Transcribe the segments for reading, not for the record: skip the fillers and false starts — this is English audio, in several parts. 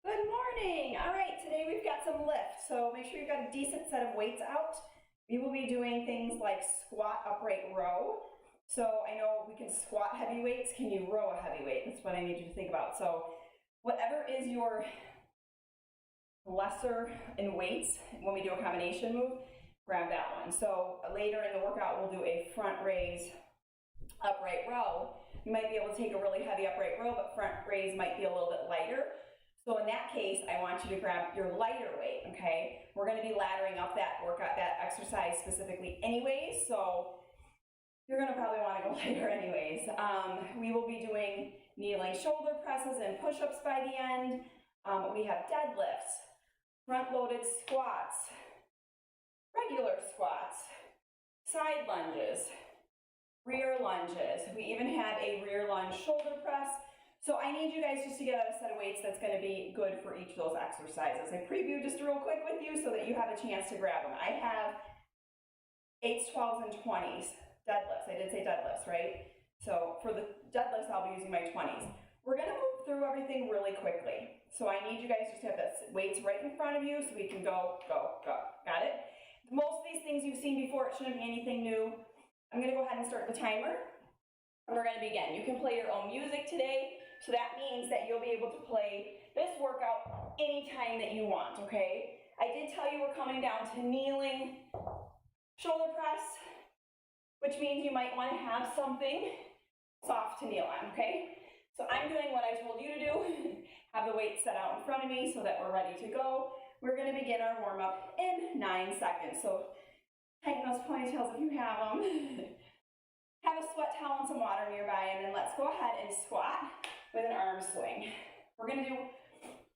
Good morning. All right, today we've got some lift, so make sure you've got a decent set of weights out. We will be doing things like squat, upright, row. So I know we can squat heavy weights. Can you row a heavy weight? That's what I need you to think about. So whatever is your lesser in weights, when we do a combination move, grab that one. So later in the workout, we'll do a front raise, upright row. You might be able to take a really heavy upright row, but front raise might be a little bit lighter. So in that case, I want you to grab your lighter weight, okay? We're gonna be laddering up that workout, that exercise specifically anyways, so you're gonna probably wanna go lighter anyways. We will be doing kneeling shoulder presses and push-ups by the end. We have deadlifts, front-loaded squats, regular squats, side lunges, rear lunges. We even have a rear lunge shoulder press. So I need you guys just to get out a set of weights that's going to be good for each of those exercises. I previewed just real quick with you so that you have a chance to grab them. I have 8s, 12s, and 20s deadlifts. I did say deadlifts, right? So for the deadlifts, I'll be using my 20s. We're going to move through everything really quickly. So I need you guys just to have the weights right in front of you so we can go, go, go. Got it? Most of these things you've seen before. It shouldn't be anything new. I'm going to go ahead and start the timer. And we're going to begin. You can play your own music today. So that means that you'll be able to play this workout anytime that you want, okay? I did tell you we're coming down to kneeling shoulder press, which means you might want to have something soft to kneel on, okay? So I'm doing what I told you to do. Have the weight set out in front of me so that we're ready to go. We're going to begin our warm-up in 9 seconds. So tighten those ponytails if you have them. Have a sweat towel and some water nearby, and then let's go ahead and squat with an arm swing. We're going to do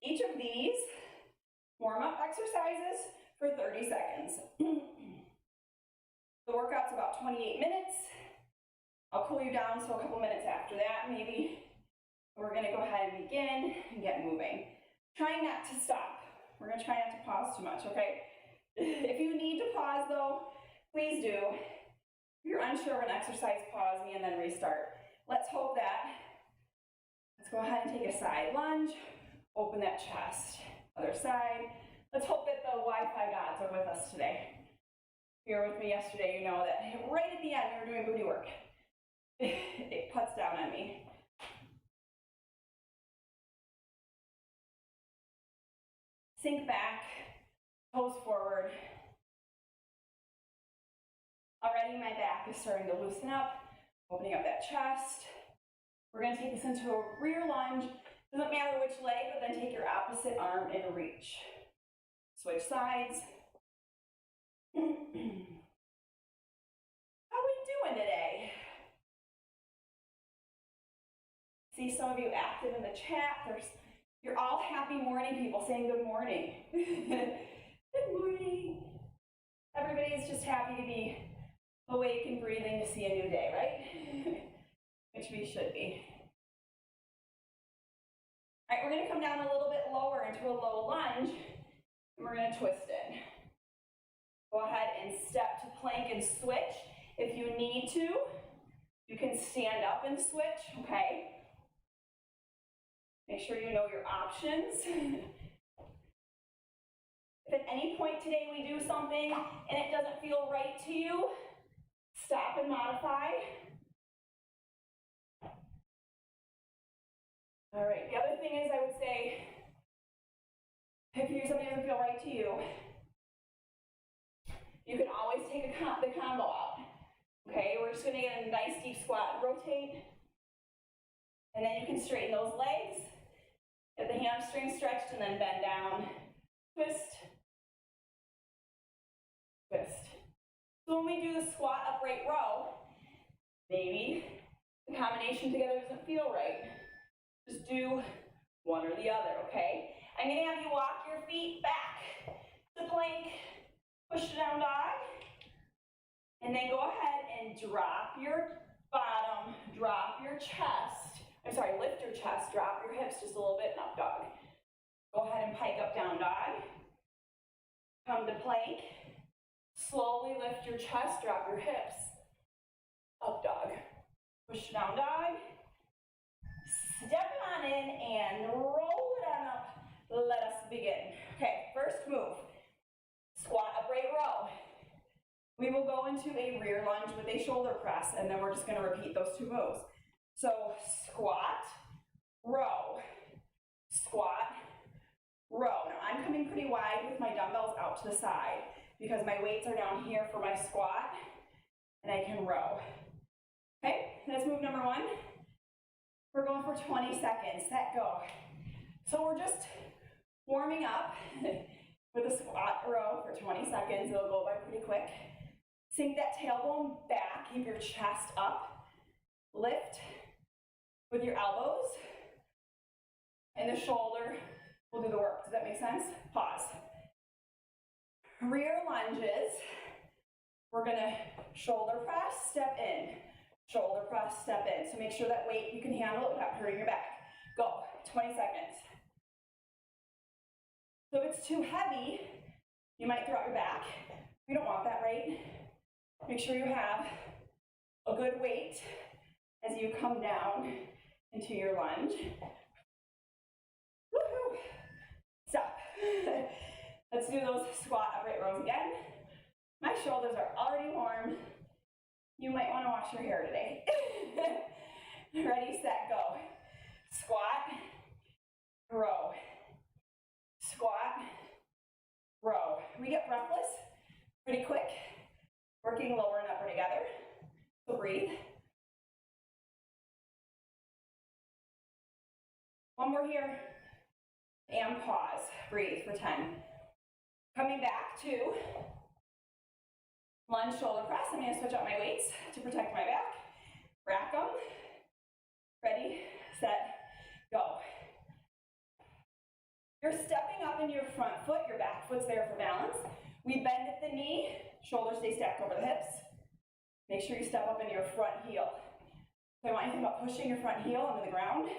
each of these warm-up exercises for 30 seconds. The workout's about 28 minutes. I'll cool you down, so a couple minutes after that, maybe. We're going to go ahead and begin and get moving. Trying not to stop. We're going to try not to pause too much, okay? If you need to pause, though, please do. If you're unsure of an exercise, pause me and then restart. Let's hope that. Let's go ahead and take a side lunge, open that chest, other side. Let's hope that the Wi-Fi gods are with us today. If you were with me yesterday, you know that right at the end we were doing booty work. It puts down on me. Sink back, toes forward. Already my back is starting to loosen up, opening up that chest. We're going to take this into a rear lunge. Doesn't matter which leg, but then take your opposite arm and reach. Switch sides. How we doing today? See some of you active in the chat. You're all happy morning people saying good morning. Good morning. Everybody is just happy to be awake and breathing to see a new day, right? Which we should be. All right, we're going to come down a little bit lower into a low lunge, and we're going to twist it. Go ahead and step to plank and switch. If you need to, you can stand up and switch, okay? Make sure you know your options. If at any point today we do something and it doesn't feel right to you, stop and modify. All right, the other thing is I would say, if you do something that doesn't feel right to you, you can always take the combo out. Okay, we're just gonna get a nice deep squat and rotate. And then you can straighten those legs, get the hamstring stretched, and then bend down, twist, twist. So when we do the squat upright row, maybe the combination together doesn't feel right. Just do one or the other, okay? I'm gonna have you walk your feet back to plank, push down dog, and then go ahead and drop your bottom, drop your chest. I'm sorry, lift your chest, drop your hips just a little bit, and up dog. Go ahead and pike up down dog. Come to plank. Slowly lift your chest, drop your hips. Up dog. Push down dog. Step on in and roll it on up let us begin. Okay, first move, squat upright row. We will go into a rear lunge with a shoulder press, and then we're just gonna repeat those two moves. So squat, row, squat, row. Now I'm coming pretty wide with my dumbbells out to the side because my weights are down here for my squat, and I can row. Okay, that's move number one. We're going for 20 seconds, set, go. So we're just warming up with a squat row for 20 seconds. It'll go by pretty quick. Sink that tailbone back, keep your chest up. Lift with your elbows, and the shoulder will do the work. Does that make sense? Pause. Rear lunges. We're gonna shoulder press, step in. Shoulder press, step in. So make sure that weight you can handle it without hurting your back. Go, 20 seconds. So if it's too heavy, you might throw out your back. We don't want that, right? Make sure you have a good weight as you come down into your lunge. Woohoo! Stop. Let's do those squat upright rows again. My shoulders are already warm. You might want to wash your hair today. Ready, set, go. Squat, row. Squat, row. We get breathless pretty quick, working lower and upper together. So breathe. One more here, and pause. Breathe for 10. Coming back to lunge shoulder press. I'm going to switch out my weights to protect my back. Rack them. Ready, set, go. You're stepping up in your front foot, your back foot's there for balance. We bend at the knee, shoulders stay stacked over the hips. Make sure you step up in your front heel. So I want you to think about pushing your front heel onto the ground.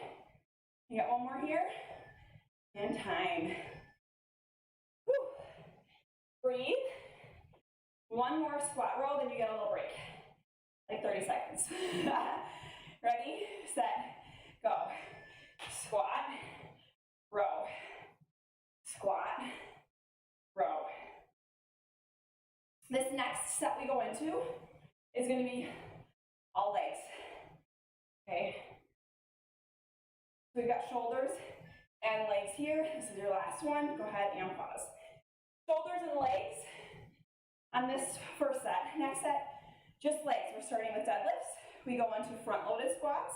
You got one more here, and time. Whew. Breathe. One more squat row, then you get a little break, like 30 seconds. Ready, set, go. Squat, row, squat, row. This next set we go into is going to be all legs, okay? So we've got shoulders and legs here. This is your last one. Go ahead and pause. Shoulders and legs on this first set. Next set, just legs. We're starting with deadlifts. We go into front-loaded squats.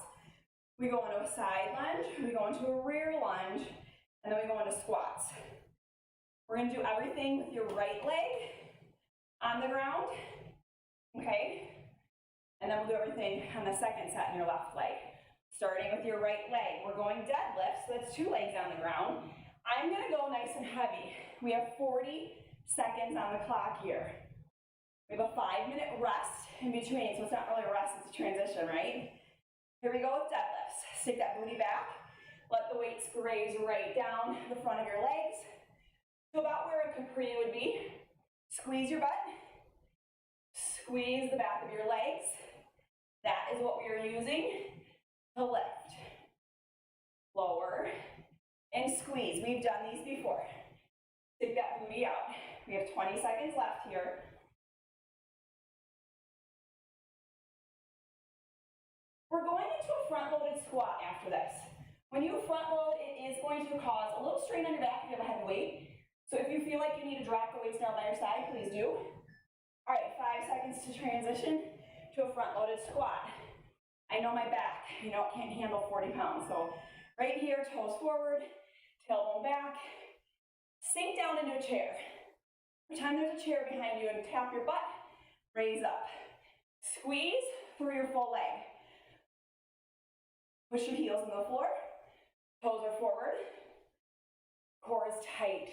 We go into a side lunge. We go into a rear lunge. And then we go into squats. We're going to do everything with your right leg on the ground. Okay? And then we'll do everything on the second set in your left leg. Starting with your right leg. We're going deadlifts, so that's 2 legs on the ground. I'm going to go nice and heavy. We have 40 seconds on the clock here. We have a 5-minute rest in between, so it's not really a rest, it's a transition, right? Here we go with deadlifts. Stick that booty back. Let the weights graze right down the front of your legs to about where a capri would be. Squeeze your butt. Squeeze the back of your legs. That is what we are using to lift. Lower and squeeze. We've done these before. Stick that booty out. We have 20 seconds left here. We're going into a front-loaded squat after this. When you front load, it is going to cause a little strain on your back if you have a heavy weight. So if you feel like you need to drop the weights down by your side, please do. All right, 5 seconds to transition to a front-loaded squat. I know my back, it can't handle 40 pounds. So right here, toes forward, tailbone back. Sink down into a chair. Every time there's a chair behind you and tap your butt, raise up. Squeeze through your full leg. Push your heels into the floor. Toes are forward. Core is tight.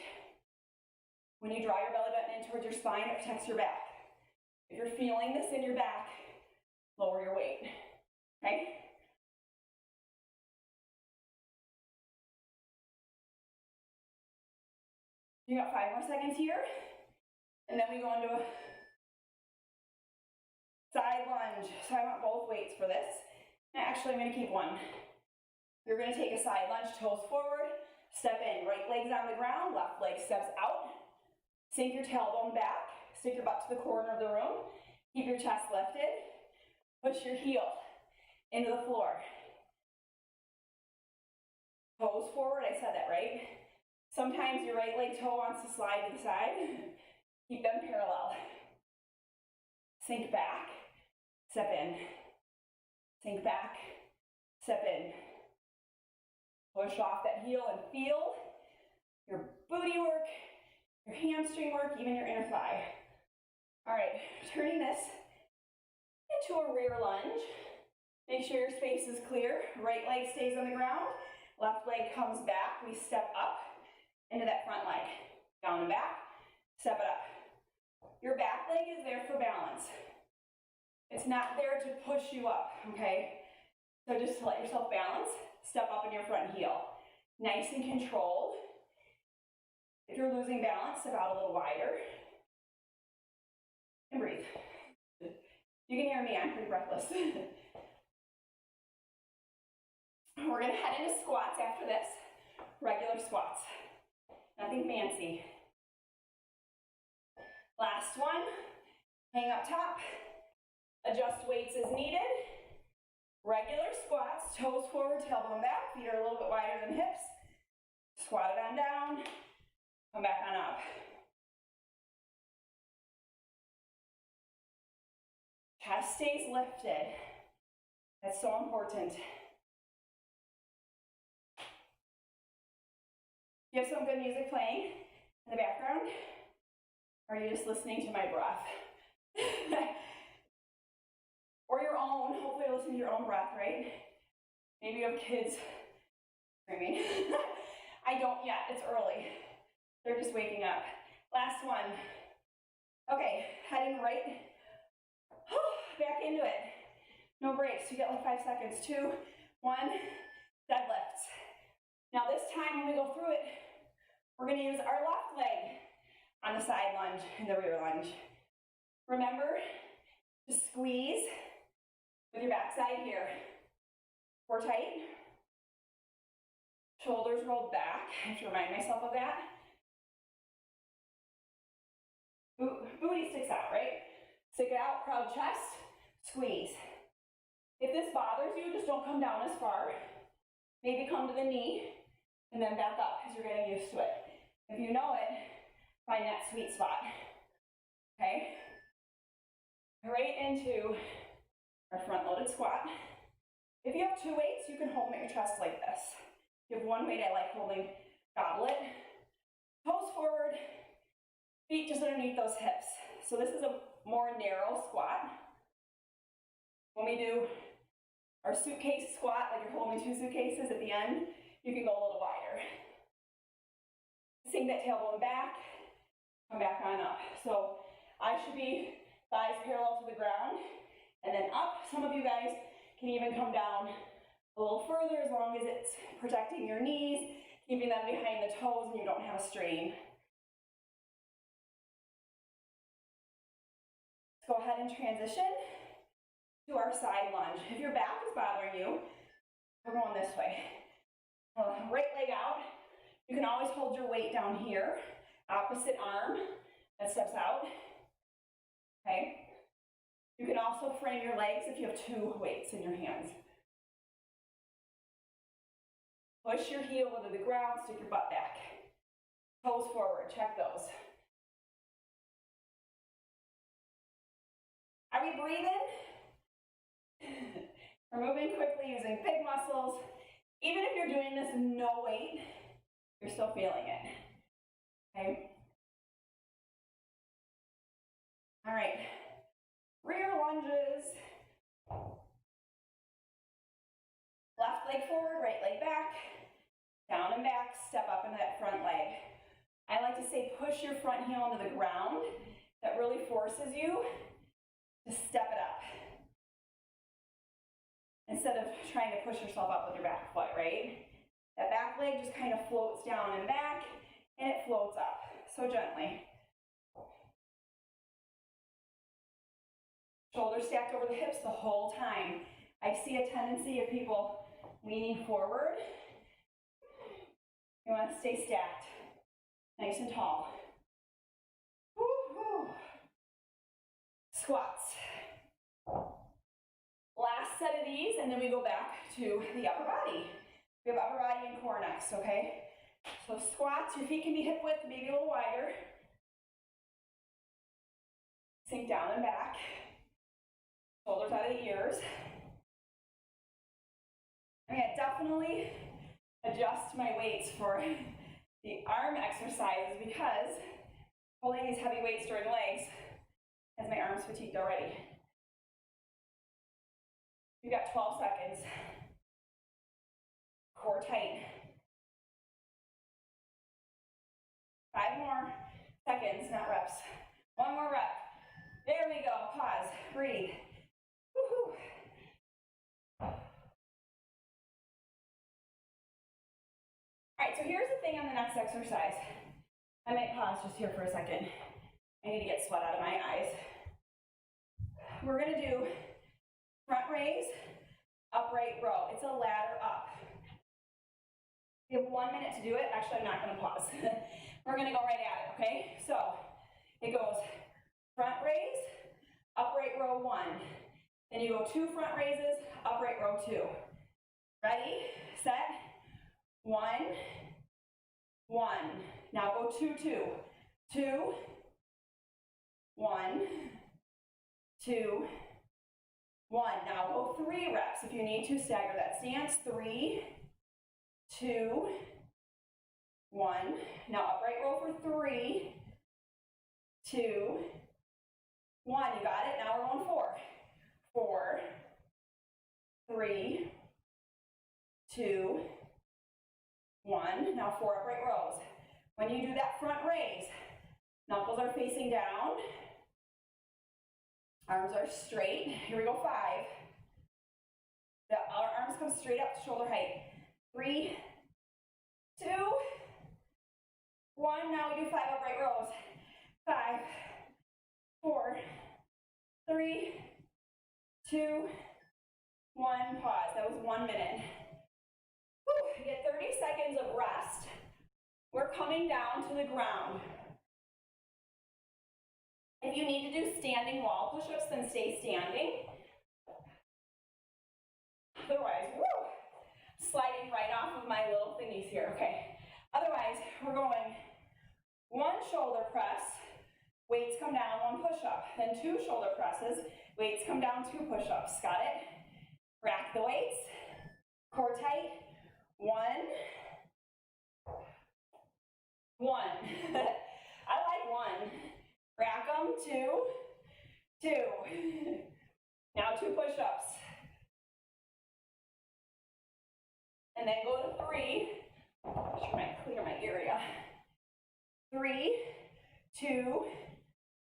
When you draw your belly button in towards your spine, it protects your back. If you're feeling this in your back, lower your weight. Okay? You got 5 more seconds here. And then we go into a side lunge. So I want both weights for this. Actually, I'm going to keep one. You're going to take a side lunge, toes forward, Step in, right leg's on the ground, left leg steps out. Sink your tailbone back, stick your butt to the corner of the room. Keep your chest lifted. Push your heel into the floor. Toes forward, I said that right. Sometimes your right leg toe wants to slide to the side. Keep them parallel. Sink back, step in. Sink back, step in. Push off that heel and feel your booty work, your hamstring work, even your inner thigh. All right, turning this into a rear lunge. Make sure your space is clear. Right leg stays on the ground. Left leg comes back. We step up into that front leg. Down and back, step it up. Your back leg is there for balance. It's not there to push you up, okay? So just to let yourself balance, step up in your front heel. Nice and controlled. If you're losing balance, step out a little wider. And breathe. You can hear me, I'm pretty breathless. We're gonna head into squats after this. Regular squats. Nothing fancy. Last one. Hang up top. Adjust weights as needed. Regular squats, toes forward, tailbone back, feet are a little bit wider than hips. Squat it on down, come back on up. Chest stays lifted. That's so important. You have some good music playing in the background? Or are you just listening to my breath? Or your own, hopefully you're listening to your own breath, right? Maybe you have kids screaming. I don't yet, it's early. They're just waking up. Last one. Okay, heading right. Back into it. No breaks, you get like 5 seconds. 2, 1, deadlifts. Now this time when we go through it, we're gonna use our left leg on the side lunge and the rear lunge. Remember to squeeze with your backside here. Core tight. Shoulders rolled back. I have to remind myself of that. Booty sticks out, right? Stick it out, proud chest, squeeze. If this bothers you, just don't come down as far. Maybe come to the knee and then back up as you're getting used to it. If you know it, find that sweet spot. Okay? Right into our front loaded squat. If you have 2 weights, you can hold them at your chest like this. If you have 1 weight, I like holding goblet. Toes forward, feet just underneath those hips. So this is a more narrow squat. When we do our suitcase squat, like you're holding 2 suitcases at the end, you can go a little wider. Sink that tailbone back, come back on up. So I should be thighs parallel to the ground, and then up. Some of you guys can even come down a little further as long as it's protecting your knees, keeping them behind the toes and you don't have a strain. Let's go ahead and transition to our side lunge. If your back is bothering you, we're going this way. Right leg out. You can always hold your weight down here. Opposite arm that steps out. Okay. You can also frame your legs if you have 2 weights in your hands. Push your heel into the ground, stick your butt back. Toes forward, check those. Are we breathing? We're moving quickly using big muscles. Even if you're doing this no weight, you're still feeling it. Okay? All right. Rear lunges. Left leg forward, right leg back. Down and back, step up into that front leg. I like to say push your front heel into the ground. That really forces you to step it up. Instead of trying to push yourself up with your back foot, right? That back leg just kind of floats down and back, and it floats up, so gently. Shoulders stacked over the hips the whole time. I see a tendency of people leaning forward You want to stay stacked, nice and tall. Woo-hoo. Squats. Last set of these, and then we go back to the upper body. We have upper body and core next, okay? So squats, your feet can be hip width, maybe a little wider. Sink down and back. Shoulders out of the ears. I'm gonna definitely adjust my weights for the arm exercises because holding these heavy weights during legs has my arms fatigued already. You've got 12 seconds. Core tight. 5 more seconds, not reps. 1 more rep. There we go. Pause. Breathe. Woo-hoo. All right, so here's the thing on the next exercise. I might pause just here for a second. I need to get sweat out of my eyes. We're gonna do front raise, upright row. It's a ladder up. You have 1 minute to do it. Actually, I'm not gonna pause. We're gonna go right at it, okay? So it goes front raise, upright row 1. Then you go 2 front raises, upright row 2. Ready, set, 1, 1. Now go 2, 2. 2, 1, 2, 1. Now go 3 reps. If you need to, stagger that stance. 3, 2, 1. Now upright row for 3, 2, 1. You got it? Now we're on 4. 4, 3, 2, 1. Now 4 upright rows. When you do that front raise, knuckles are facing down. Arms are straight. Here we go, 5. Our arms come straight up to shoulder height. 3, 2, 1. Now we do 5 upright rows. 5, 4, 3, 2, 1. Pause. That was 1 minute. Whew. You get 30 seconds of rest. We're coming down to the ground. If you need to do standing wall push-ups, then stay standing. Otherwise, woo, sliding right off of my little thingies here, okay. Otherwise, we're going 1 shoulder press, weights come down, 1 push-up. Then 2 shoulder presses, weights come down, 2 push-ups. Got it? Rack the weights, core tight. 1, 1. I like 1. Rack them, 2, 2. Now 2 push-ups. And then go to 3. Clear my area. 3, 2,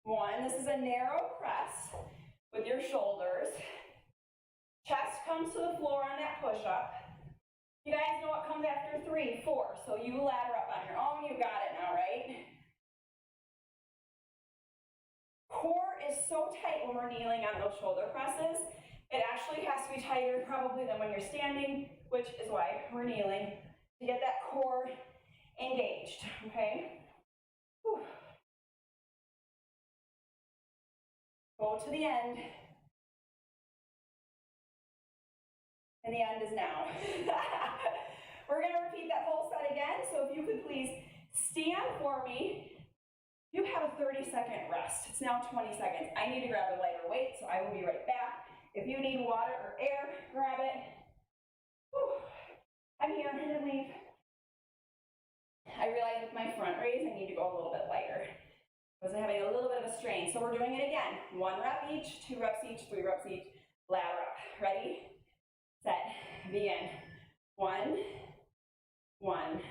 1. This is a narrow press with your shoulders. Chest comes to the floor on that push-up. You guys know what comes after 3, 4. So you ladder up on your own. You got it now, right? Core is so tight when we're kneeling on those shoulder presses. It actually has to be tighter probably than when you're standing, which is why we're kneeling, to get that core engaged, okay? Whew. Go to the end. And the end is now. We're gonna repeat that whole set again, so if you could please stand for me. You have a 30-second rest. It's now 20 seconds. I need to grab a lighter weight, so I will be right back. If you need water or air, grab it. Whew. I'm here, I'm gonna leave. I realize with my front raise, I need to go a little bit lighter. I was having a little bit of a strain, so we're doing it again. 1 rep each, 2 reps each, 3 reps each, ladder up. Ready, set, begin. 1, 1,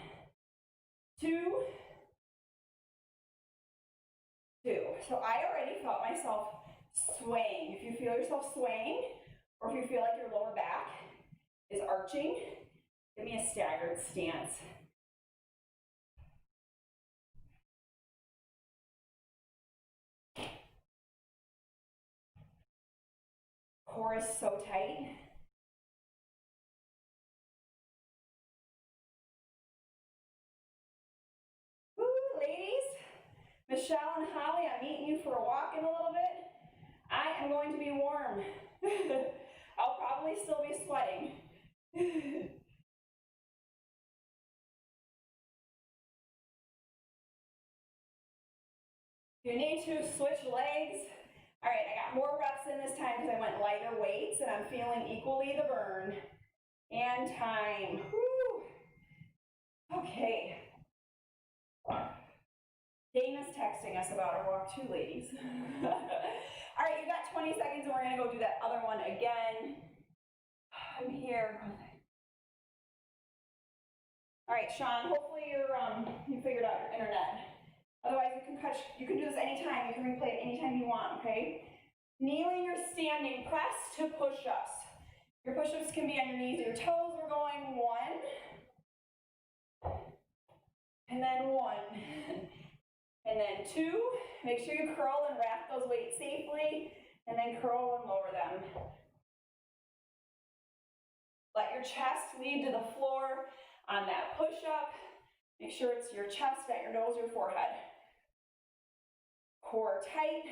2, 2. So I already felt myself swaying. If you feel yourself swaying, or if you feel like your lower back is arching, give me a staggered stance. Core is so tight. Michelle and Holly, I'm meeting you for a walk in a little bit. I am going to be warm. I'll probably still be sweating. If you need to switch legs. All right, I got more reps in this time because I went lighter weights and I'm feeling equally the burn. And time. Whew. Okay. Dana's texting us about our walk too, ladies. All right, you got 20 seconds and we're gonna go do that other one again. I'm here. All right, Sean, hopefully you figured out your internet. Otherwise, you can do this anytime. You can replay it anytime you want, okay? Kneeling or standing, press to push-ups. Your push-ups can be on your knees or your toes. We're going 1, and then 1, and then 2. Make sure you curl and wrap those weights safely, and then curl and lower them. Let your chest lead to the floor on that push-up. Make sure it's your chest, not your nose or forehead. Core tight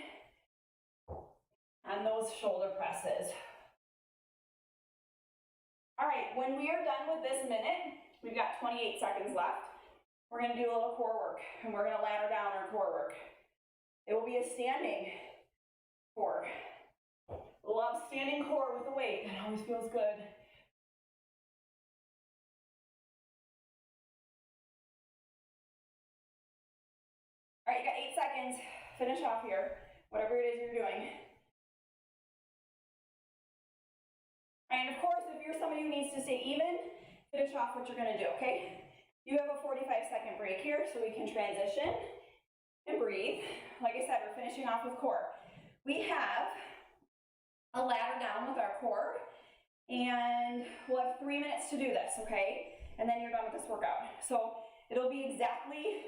on those shoulder presses. All right, when we are done with this minute, we've got 28 seconds left. We're gonna do a little core work, and we're gonna ladder down our core work. It will be a standing core. Love standing core with the weight, that always feels good. All right, you got 8 seconds. Finish off here, whatever it is you're doing. And of course, if you're somebody who needs to stay even, finish off what you're gonna do, okay? You have a 45-second break here, so we can transition and breathe. Like I said, we're finishing off with core. We have a ladder down with our core, and we'll have 3 minutes to do this, okay? And then you're done with this workout. So it'll be exactly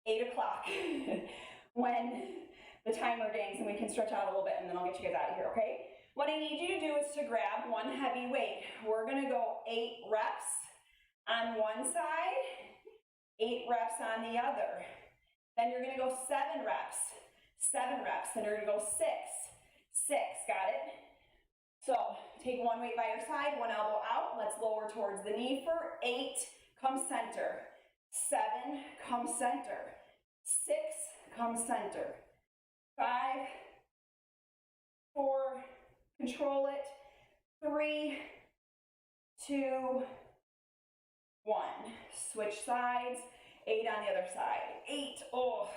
8 o'clock when the timer dings and we can stretch out a little bit, and then I'll get you guys out of here, okay? What I need you to do is to grab one heavy weight. We're gonna go 8 reps on one side, 8 reps on the other. Then you're gonna go 7 reps, then you're gonna go 6, got it? So take one weight by your side, one elbow out, let's lower towards the knee for 8, come center, 7, come center, 6, come center, 5, 4, control it, 3, 2, 1. Switch sides, 8 on the other side, 8, oh.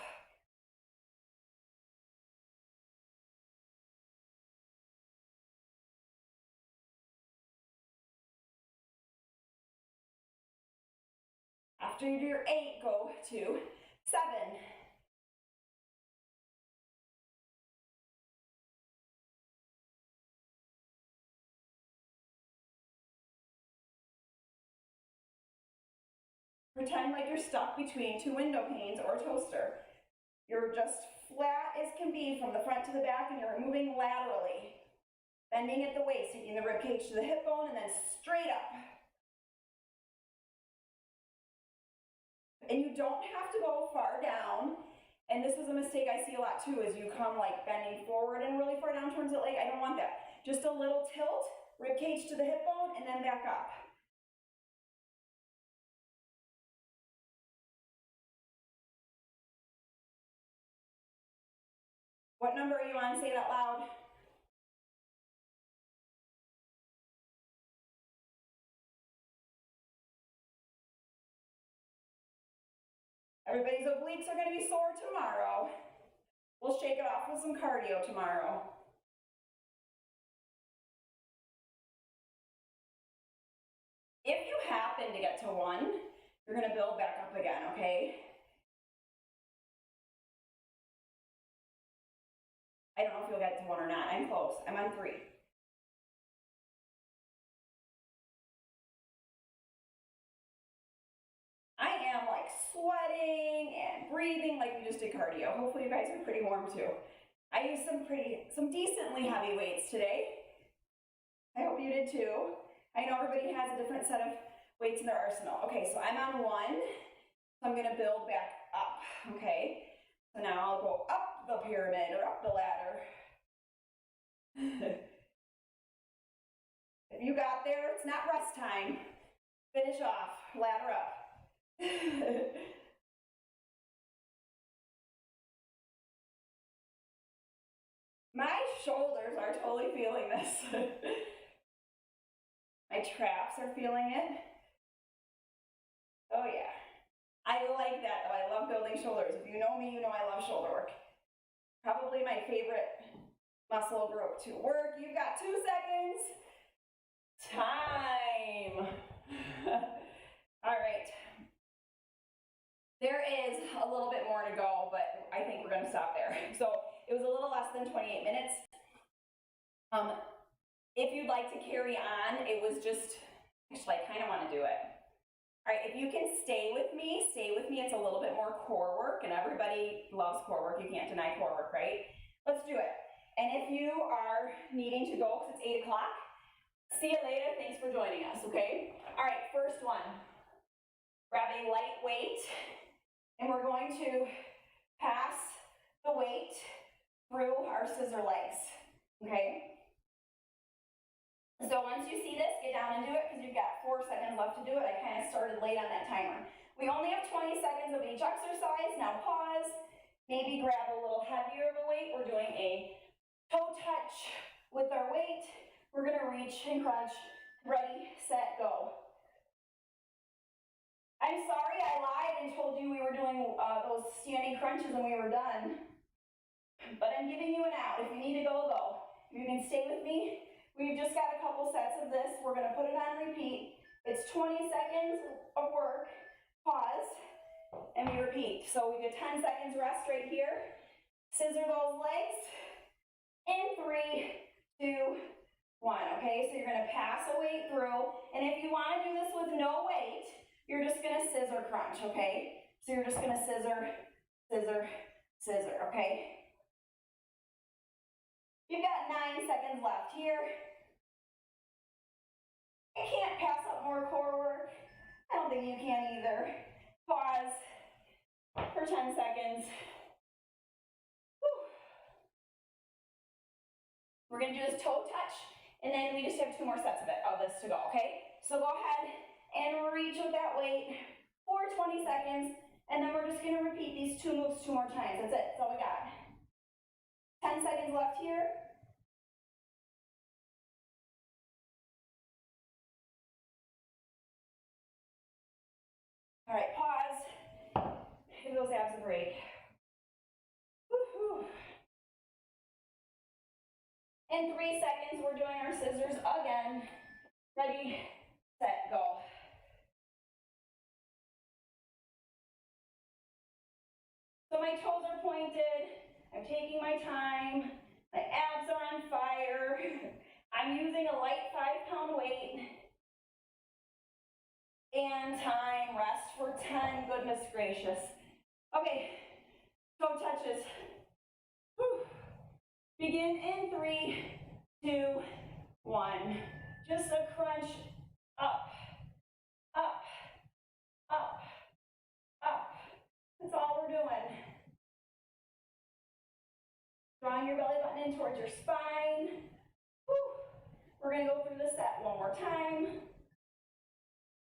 After you do your 8, go to 7. Pretend like you're stuck between 2 window panes or a toaster. You're just flat as can be from the front to the back, and you're moving laterally. Bending at the waist, taking the rib cage to the hip bone, and then straight up. And you don't have to go far down. And this is a mistake I see a lot too, is you come like bending forward and really far down towards the leg. I don't want that. Just a little tilt, rib cage to the hip bone, and then back up. What number are you on? Say it out loud. Everybody's obliques are going to be sore tomorrow. We'll shake it off with some cardio tomorrow. If you happen to get to 1, you're going to build back up again, okay? I don't know if you'll get to 1 or not. I'm close. I'm on 3. I am like sweating and breathing like we just did cardio. Hopefully you guys are pretty warm too. I used some decently heavy weights today. I hope you did too. I know everybody has a different set of weights in their arsenal. Okay, so I'm on 1, so I'm gonna build back up, okay? So now I'll go up the pyramid or up the ladder. If you got there, it's not rest time. Finish off, ladder up. My shoulders are totally feeling this. My traps are feeling it. Oh yeah. I like that though. I love building shoulders. If you know me, you know I love shoulder work. Probably my favorite muscle group to work. You've got 2 seconds. Time. All right. There is a little bit more to go, but I think we're going to stop there. So it was a little less than 28 minutes. If you'd like to carry on, it was just, actually I kind of want to do it. All right, if you can stay with me, it's a little bit more core work, and everybody loves core work. You can't deny core work, right? Let's do it. And if you are needing to go, because it's 8 o'clock, see you later. Thanks for joining us, okay? All right, first one. Grab a light weight, and we're going to pass the weight through our scissor legs, okay? So once you see this, get down and do it, because you've got 4 seconds left to do it. I kind of started late on that timer. We only have 20 seconds of each exercise. Now pause, maybe grab a little heavier of a weight. We're doing a toe touch with our weight. We're gonna reach and crunch. Ready, set, go. I'm sorry I lied and told you we were doing those standing crunches and we were done. But I'm giving you an out. If you need to go, go. If you can stay with me, we've just got a couple sets of this. We're gonna put it on repeat. It's 20 seconds of work, pause, and we repeat. So we get 10 seconds rest right here. Scissor those legs. In 3, 2, 1, okay? So you're gonna pass a weight through, and if you wanna do this with no weight, you're just gonna scissor crunch, okay? So you're just gonna scissor, scissor, scissor, okay? You've got 9 seconds left here. I can't pass up more core work. I don't think you can either. Pause for 10 seconds. Whew. We're gonna do this toe touch, and then we just have 2 more sets of this to go, okay? So go ahead and reach with that weight for 20 seconds, and then we're just gonna repeat these 2 moves 2 more times. That's it, that's all we got. 10 seconds left here. All right, pause. Give those abs a break. Woo-hoo. In 3 seconds, we're doing our scissors again. Ready, set, go. So my toes are pointed. I'm taking my time. My abs are on fire. I'm using a light 5-pound weight. And time, rest for 10, goodness gracious. Okay, toe touches. Whew. Begin in 3, 2, 1. Just a crunch, up, up, up, up. That's all we're doing. Drawing your belly button in towards your spine. Whew. We're gonna go through this set one more time.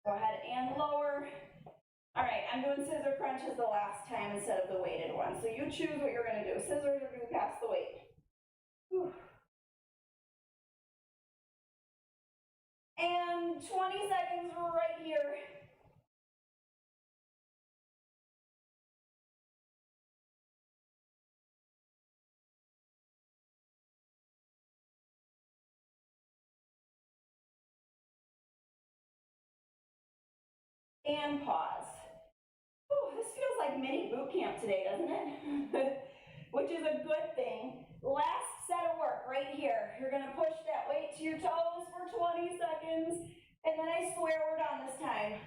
Go ahead and lower. All right, I'm doing scissor crunches the last time instead of the weighted one. So you choose what you're gonna do. Scissors or do we pass the weight? Whew. And 20 seconds right here. And pause. Whew, this feels like mini boot camp today, doesn't it? Which is a good thing. Last set of work right here. You're gonna push that weight to your toes for 20 seconds, and then I swear we're done this time.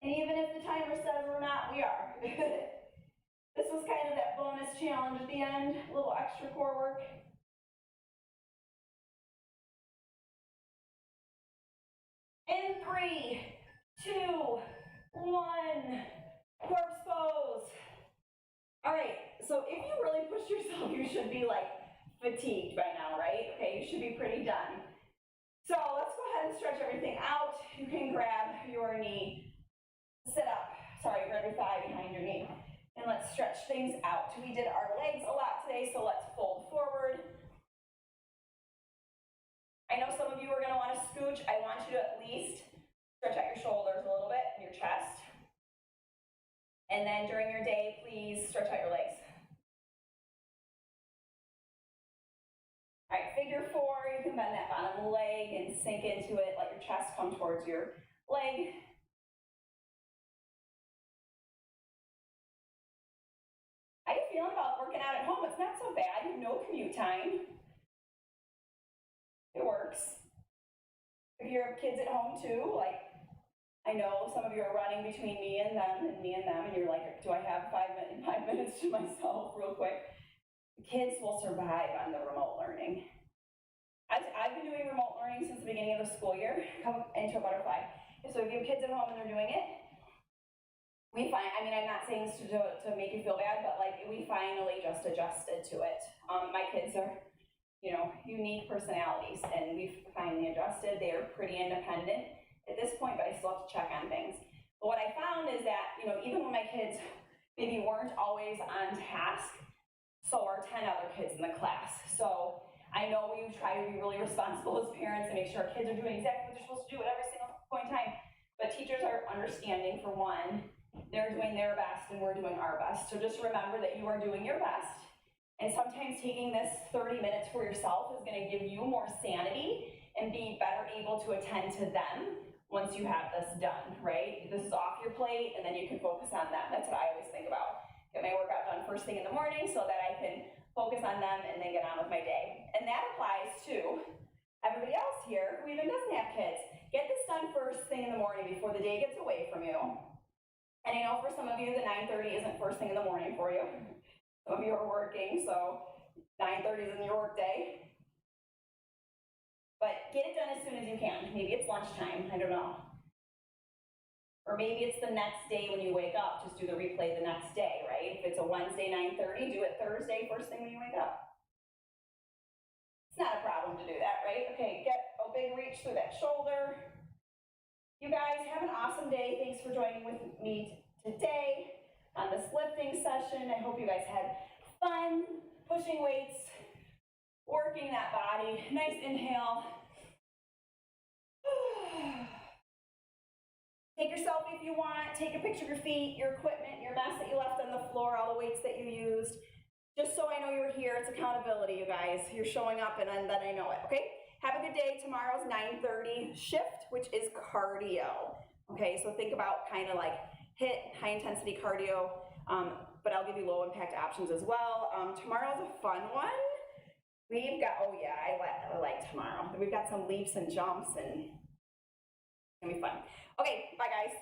And even if the timer says we're not, we are. This was kind of that bonus challenge at the end, a little extra core work. In 3, 2, 1, corpse pose. All right, so if you really push yourself, you should be like fatigued by now, right? Okay, you should be pretty done. So let's go ahead and stretch everything out. You can grab your knee, grab your thigh behind your knee, and let's stretch things out. We did our legs a lot today, so let's fold forward. I know some of you are gonna wanna scooch. I want you to at least stretch out your shoulders a little bit, and your chest. And then during your day, please stretch out your legs. All right, figure four, you can bend that bottom leg and sink into it, let your chest come towards your leg. How you feeling about working out at home? It's not so bad, you have no commute time. It works. If you have kids at home too, like I know some of you are running between me and them, and you're like, do I have 5 minutes to myself real quick? Kids will survive on the remote learning. I've been doing remote learning since the beginning of the school year. Come into a butterfly. So if you have kids at home and they're doing it, we find, I mean, I'm not saying this to make you feel bad, but like we finally just adjusted to it. My kids are, unique personalities, and we've finally adjusted. They are pretty independent at this point, but I still have to check on things. But what I found is that, even when my kids maybe weren't always on task, so are 10 other kids in the class. So I know we try to be really responsible as parents and make sure our kids are doing exactly what they're supposed to do at every single point in time. But teachers are understanding, for one, they're doing their best and we're doing our best. So just remember that you are doing your best. And sometimes taking this 30 minutes for yourself is going to give you more sanity and be better able to attend to them once you have this done, right? This is off your plate and then you can focus on them. That's what I always think about. Get my workout done first thing in the morning so that I can focus on them and then get on with my day. And that applies to everybody else here who even doesn't have kids. Get this done first thing in the morning before the day gets away from you. And I know for some of you the 9:30 isn't first thing in the morning for you. Some of you are working, so 9:30 isn't your work day. But get it done as soon as you can. Maybe it's lunchtime, I don't know. Or maybe it's the next day when you wake up, just do the replay the next day, right? If it's a Wednesday 9:30, do it Thursday first thing when you wake up. It's not a problem to do that, right? Okay, get a big reach through that shoulder. You guys have an awesome day. Thanks for joining with me today on this lifting session. I hope you guys had fun pushing weights, working that body. Nice inhale. Take your selfie if you want. Take a picture of your feet, your equipment, your mess that you left on the floor, all the weights that you used. Just so I know you're here. It's accountability, you guys. You're showing up and then I know it, okay? Have a good day. Tomorrow's 9:30 shift, which is cardio. Okay, so think about kind of like HIIT, high intensity cardio, but I'll give you low impact options as well. Tomorrow's a fun one. We've got, oh yeah, I like tomorrow. We've got some leaps and jumps and it's gonna be fun. Okay, bye guys.